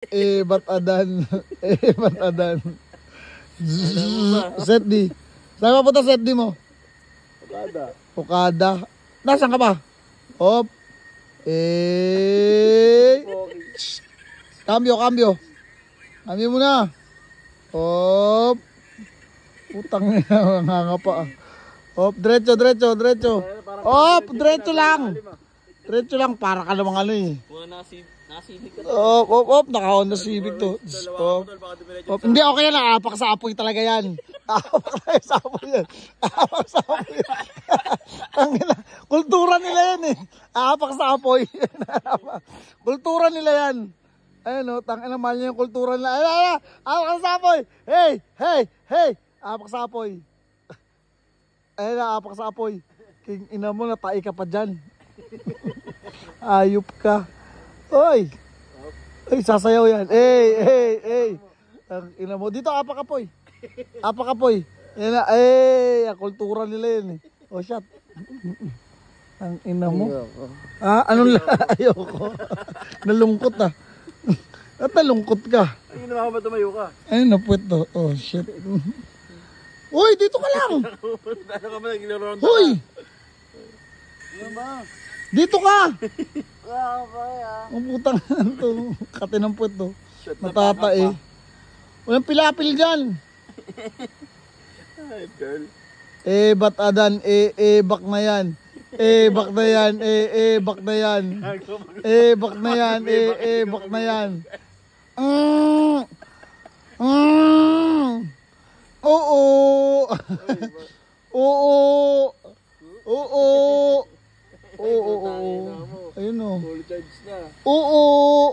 Ba't adan? Ba't adan? Set D. Saan ka punta set D mo? Okada. Okada. Nasaan ka ba? Hop. Cambio. Cambio muna. Hop. Putang ina, nga pa. Hop, diretso. Hop, diretso lang. Diretso lang, para ka namang ano eh. Nasinig ka. Hop, naka-Honda Civic to. Hop. Hindi, okay yan. Apak sa apoy talaga yan. Apak sa apoy yan. Kultura nila yan eh. Apak sa apoy. Kultura nila yan. Ayun o, tangina mahal niya yung kultura nila. Apak sa apoy. Hey. Apak sa apoy. Ayun na, apak sa apoy. King ina mo, natai ka pa dyan. Ayup ka. Oy! Ay, sasayaw yan. Hey! Ang ina mo. Dito, apakapoy. Yan na. Ang kultura nila yun eh. Oh, shot. Ang ina mo. Anong ayoko? Nalungkot ah. At nalungkot ka. Ay, naman ba tumayo ka? Ay, napuwet to. Oh, shit. Uy, dito ka lang. Ano ka ba naglaro? Uy! Ano ba? Dito ka. Ah. Ang putang ito. Katinampot to. Matata eh. Walang pilapil dyan. Ay, girl. Ba't adan? Bak na yan. Bak na yan. Bak na yan. Bak na yan. Bak na yan. Oo. Ayun o. Full charge na. Oo.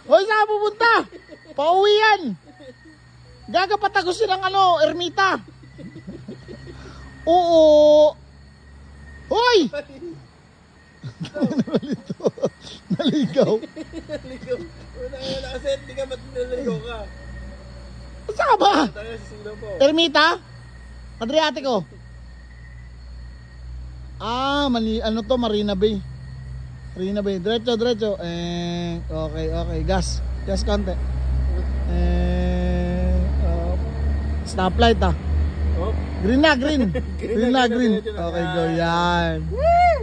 Hoy, saan ka pupunta? Pauwi yan. Gagapatagusin ang ermita. Oo. Hoy! Naligaw. Wala kasi, hindi ka ba't nalaligaw ka? Saan ka ba? Tayo sa sigaw po. Ermita? Adriatico. Ano to? Marina Bay. Diretso. Okay. Gas konti. Stoplight ah. Oh. Green na. Okay, go yan.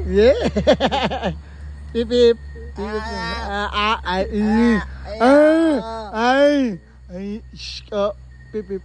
Yeah. Pip. Pip.